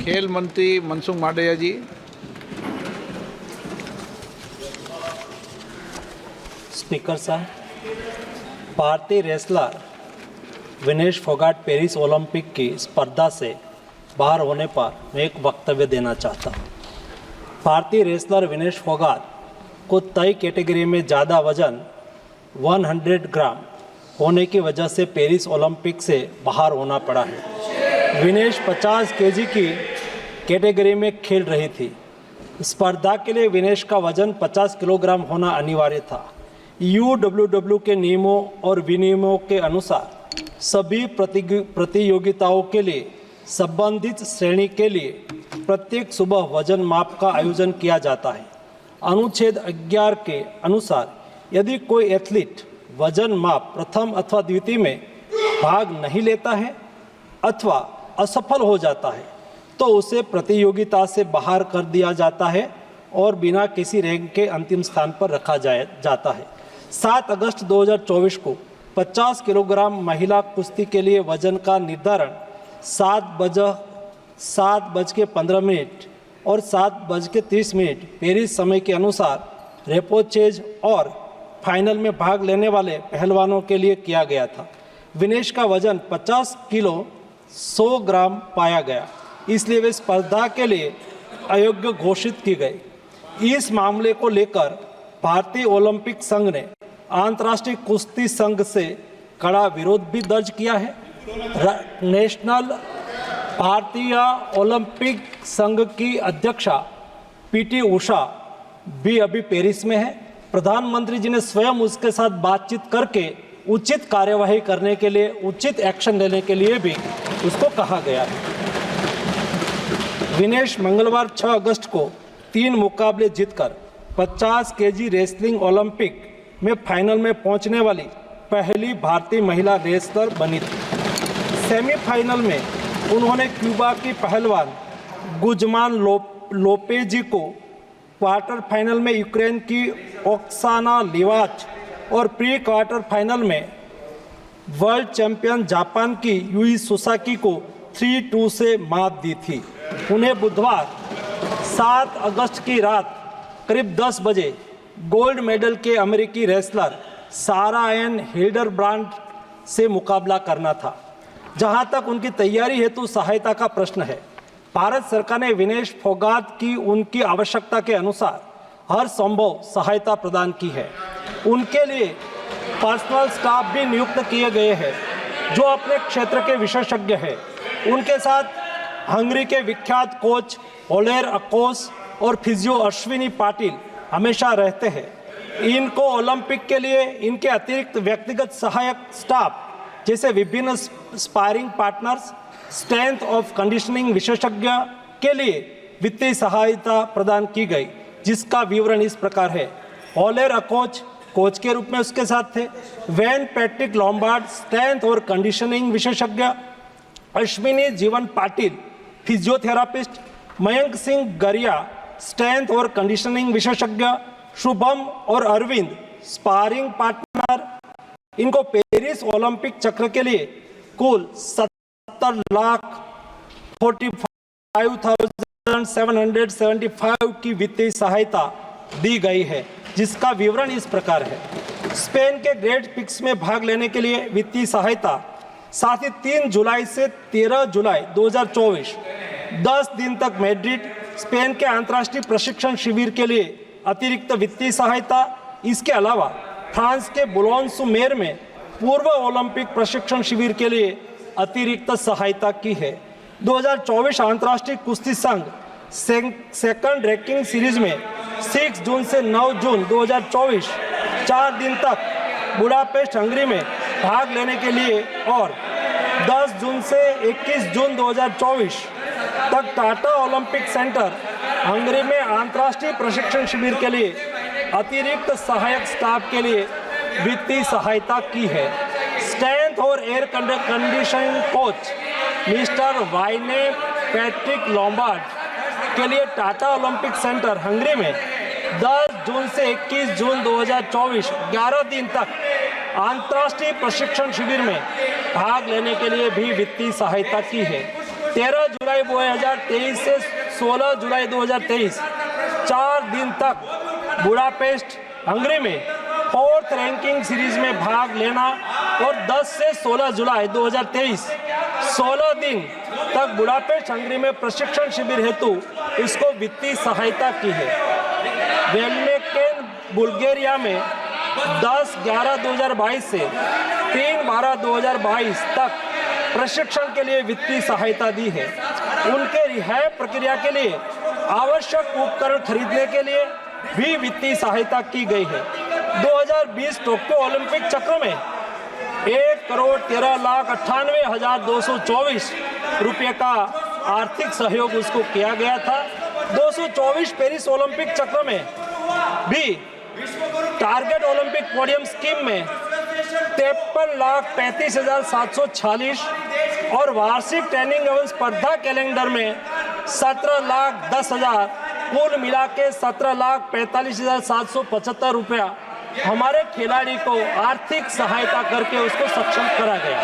खेल मंत्री मनसुख मांडविया जी। स्पीकर साहब, भारतीय wrestler Vinesh Phogat Paris Olympic की स्पर्धा से बाहर होने पर मैं एक वक्तव्य देना चाहता हूँ। भारतीय रेसलर विनेश फोगाट को तय कैटेगरी में ज़्यादा वजन 100 ग्राम होने की वजह से पेरिस ओलंपिक से बाहर होना पड़ा है। विनेश 50 केजी की कैटेगरी में खेल रही थी। स्पर्धा के लिए विनेश का वजन 50 किलोग्राम होना अनिवार्य था। UWW के नियमों और विनियमों के अनुसार सभी प्रतियोगिताओं के लिए संबंधित श्रेणी के लिए प्रत्येक सुबह वजन माप का आयोजन किया जाता है। अनुच्छेद 11 के अनुसार यदि कोई एथलीट वजन माप प्रथम अथवा द्वितीय में भाग नहीं लेता है अथवा असफल हो जाता है तो उसे प्रतियोगिता से बाहर कर दिया जाता है और बिना किसी रैंक के अंतिम स्थान पर रखा जाता है। 7 अगस्त 2024 को 50 किलोग्राम महिला कुश्ती के लिए वजन का निर्धारण 7:15 और 7:30 पेरिस समय के अनुसार रेपोचेज और फाइनल में भाग लेने वाले पहलवानों के लिए किया गया था। विनेश का वजन 50 किलो 100 ग्राम पाया गया, इसलिए वे स्पर्धा के लिए अयोग्य घोषित की गई। इस मामले को लेकर भारतीय ओलंपिक संघ ने अंतर्राष्ट्रीय कुश्ती संघ से कड़ा विरोध भी दर्ज किया है। नेशनल भारतीय ओलंपिक संघ की अध्यक्षा PT उषा भी अभी पेरिस में है। प्रधानमंत्री जी ने स्वयं उसके साथ बातचीत करके उचित कार्यवाही करने के लिए, उचित एक्शन लेने के लिए भी उसको कहा गया है। विनेश मंगलवार 6 अगस्त को 3 मुकाबले जीतकर 50 केजी रेसलिंग ओलंपिक में फाइनल में पहुंचने वाली पहली भारतीय महिला रेसलर बनी थी। सेमीफाइनल में उन्होंने क्यूबा की पहलवान गुजमान लोपेजी को, क्वार्टर फाइनल में यूक्रेन की ओक्साना लिवाच और प्री क्वार्टर फाइनल में वर्ल्ड चैंपियन जापान की यूई सुसाकी को 3-2 से मात दी थी। उन्हें बुधवार 7 अगस्त की रात करीब 10 बजे गोल्ड मेडल के अमेरिकी रेसलर सारा एन हिल्डरब्रांड से मुकाबला करना था। जहां तक उनकी तैयारी हेतु सहायता का प्रश्न है, भारत सरकार ने विनेश फोगाट की उनकी आवश्यकता के अनुसार हर संभव सहायता प्रदान की है। उनके लिए पर्सनल स्टाफ भी नियुक्त किए गए हैं जो अपने क्षेत्र के विशेषज्ञ हैं। उनके साथ हंगरी के विख्यात कोच ओलेर अकोस और फिजियो अश्विनी पाटिल हमेशा रहते हैं। इनको ओलंपिक के लिए इनके अतिरिक्त व्यक्तिगत सहायक स्टाफ जैसे विभिन्न sparring partners, strength of conditioning विशेषज्ञ के लिए वित्तीय सहायता प्रदान की गई, जिसका विवरण इस प्रकार है। ओलेर अकोच कोच के रूप में उसके साथ थे, वैन पैट्रिक लॉम्बार्ड स्ट्रेंथ और कंडीशनिंग विशेषज्ञ, अश्विनी जीवन पाटिल फिजियोथेरापिस्ट, मयंक सिंह गरिया स्ट्रेंथ और कंडीशनिंग विशेषज्ञ, शुभम और अरविंद स्पारिंग पार्टनर। इनको पेरिस ओलंपिक चक्र के लिए कुल 70,45,775 की वित्तीय सहायता दी गई है, जिसका विवरण इस प्रकार है। स्पेन के ग्रेट पिक्स में भाग लेने के लिए वित्तीय सहायता, साथ ही 3 जुलाई से 13 जुलाई 2024 10 दिन तक मैड्रिड, स्पेन के अंतर्राष्ट्रीय प्रशिक्षण शिविर के लिए अतिरिक्त वित्तीय सहायता। इसके अलावा फ्रांस के बुलोन-सू-मेर में पूर्व ओलंपिक प्रशिक्षण शिविर के लिए अतिरिक्त सहायता की है। 2024 अंतर्राष्ट्रीय कुश्ती संघ सेकंड रैंकिंग सीरीज में 6 जून से 9 जून 2024 4 दिन तक बुडापेस्ट हंगरी में भाग लेने के लिए और 10 जून से 21 जून 2024 तक टाटा ओलंपिक सेंटर हंगरी में अंतर्राष्ट्रीय प्रशिक्षण शिविर के लिए अतिरिक्त सहायक स्टाफ के लिए वित्तीय सहायता की है। स्ट्रेंथ और air conditioning coach mister Wayne Patrick Lombard के लिए टाटा ओलंपिक सेंटर हंगरी में 10 जून से 21 जून 2024 11 दिन तक अंतर्राष्ट्रीय प्रशिक्षण शिविर में भाग लेने के लिए भी वित्तीय सहायता की है। 13 जुलाई 2023 से 16 जुलाई 2023 4 दिन तक बुडापेस्ट हंगरी में 4th रैंकिंग सीरीज में भाग लेना और 10 से 16 जुलाई 2023 16 दिन तक बुडापेस्ट हंगरी में प्रशिक्षण शिविर हेतु इसको वित्तीय सहायता की है। वेलमेकेन बुल्गारिया में 10/11/2022 से 3/12/2022 तक प्रशिक्षण के लिए वित्तीय सहायता दी है। उनके रिहाई प्रक्रिया के लिए आवश्यक उपकरण खरीदने के लिए भी वित्तीय सहायता की गई है। 2020 टोक्यो ओलंपिक चक्र में 1,13,98,224 रुपये का आर्थिक सहयोग उसको किया गया था। 224 पेरिस ओलंपिक चक्र में भी टारगेट ओलंपिक पोडियम स्कीम में 53,35,746 और वार्षिक ट्रेनिंग एवं स्पर्धा कैलेंडर में 17,10,000 कुल मिला के 17,45,775 रुपया हमारे खिलाड़ी को आर्थिक सहायता करके उसको सक्षम करा गया।